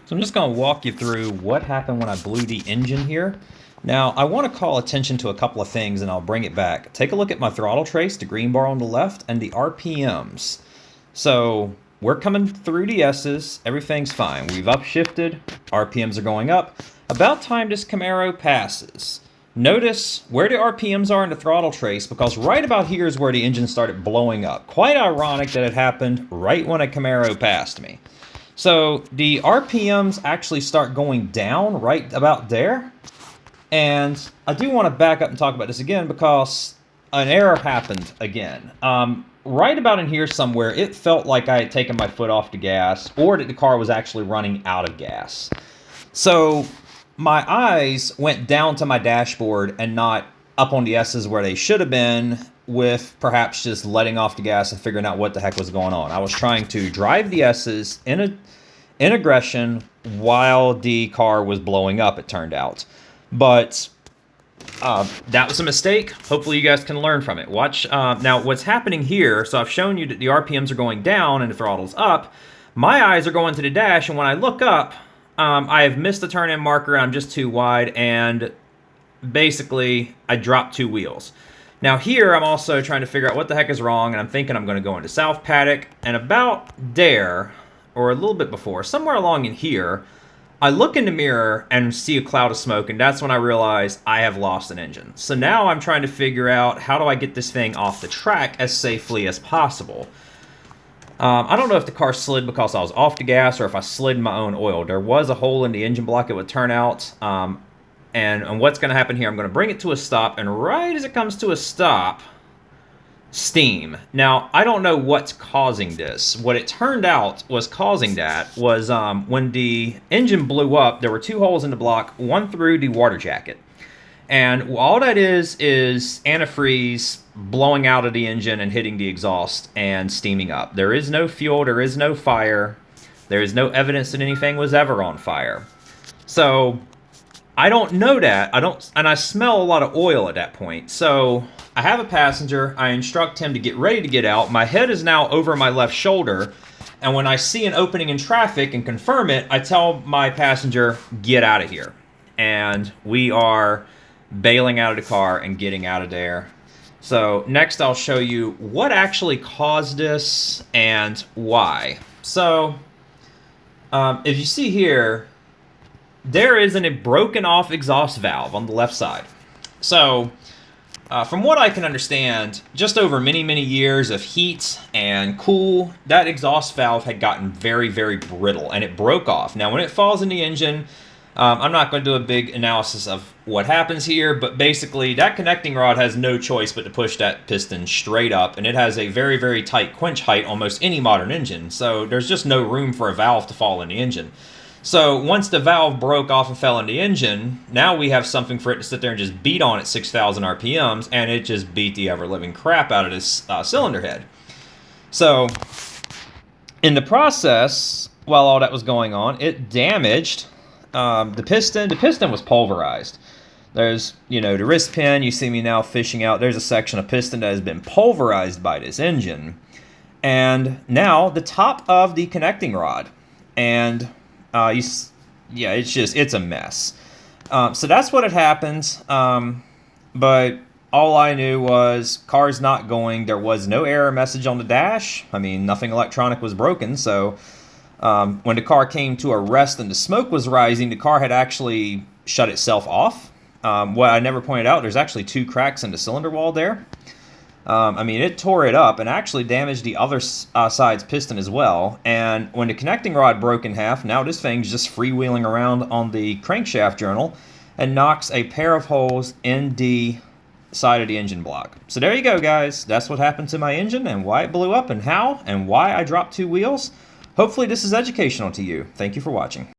So I'm just going to walk you through what happened when I blew the engine here. Now, I want to call attention to a couple of things and I'll bring it back. Take a look at my throttle trace, the green bar on the left, and the RPMs. So we're coming through the S's, everything's fine. We've upshifted, RPMs are going up. About time this Camaro passes. Notice where the RPMs are in the throttle trace, because right about here is where the engine started blowing up. Quite ironic that it happened right when a Camaro passed me. So the RPMs actually start going down right about there. And I do want to back up and talk about this again because an error happened again. Right about in here somewhere, it felt like I had taken my foot off the gas or that the car was actually running out of gas. So my eyes went down to my dashboard and not up on the S's where they should have been, with perhaps just letting off the gas and figuring out what the heck was going on. I was trying to drive the S's in aggression while the car was blowing up, it turned out. But that was a mistake. Hopefully you guys can learn from it. Watch. Now what's happening here, so I've shown you that the RPMs are going down and the throttle's up. My eyes are going to the dash, and when I look up, I have missed the turn-in marker. I'm just too wide, and basically I dropped two wheels. Now here I'm also trying to figure out what the heck is wrong, and I'm thinking I'm going to go into South Paddock, and about there, or a little bit before, somewhere along in here, I look in the mirror and see a cloud of smoke, and that's when I realize I have lost an engine. So now I'm trying to figure out how do I get this thing off the track as safely as possible. I don't know if the car slid because I was off the gas or if I slid my own oil. There was a hole in the engine block, it would turn out. And what's going to happen here, I'm going to bring it to a stop, and right as it comes to a stop, steam. Now, I don't know what's causing this. What it turned out was causing that was when the engine blew up, there were two holes in the block, one through the water jacket. And all that is antifreeze blowing out of the engine and hitting the exhaust and steaming up. There is no fuel, there is no fire, there is no evidence that anything was ever on fire. So I don't know that. And I smell a lot of oil at that point. So I have a passenger, I instruct him to get ready to get out. My head is now over my left shoulder, and when I see an opening in traffic and confirm it, I tell my passenger, get out of here. And we are bailing out of the car and getting out of there. So next I'll show you what actually caused this and why. So if you see here, there is a broken off exhaust valve on the left side. So from what I can understand, just over many, many years of heat and cool, that exhaust valve had gotten very, very brittle, and it broke off. Now, when it falls in the engine, I'm not going to do a big analysis of what happens here, but basically that connecting rod has no choice but to push that piston straight up, and it has a very, very tight quench height, almost any modern engine, so there's just no room for a valve to fall in the engine. So once the valve broke off and fell in the engine, now we have something for it to sit there and just beat on at 6,000 RPMs, and it just beat the ever-living crap out of this cylinder head. So in the process, while all that was going on, it damaged the piston. The piston was pulverized. There's, the wrist pin, you see me now fishing out. There's a section of piston that has been pulverized by this engine. And now the top of the connecting rod. And it's a mess. So that's what had happened. But all I knew was car's not going. There was no error message on the dash. I mean, nothing electronic was broken. So when the car came to a rest and the smoke was rising, the car had actually shut itself off. What I never pointed out, there's actually two cracks in the cylinder wall there. It tore it up and actually damaged the other side's piston as well. And when the connecting rod broke in half, now this thing's just freewheeling around on the crankshaft journal and knocks a pair of holes in the side of the engine block. So there you go, guys. That's what happened to my engine and why it blew up and how and why I dropped two wheels. Hopefully this is educational to you. Thank you for watching.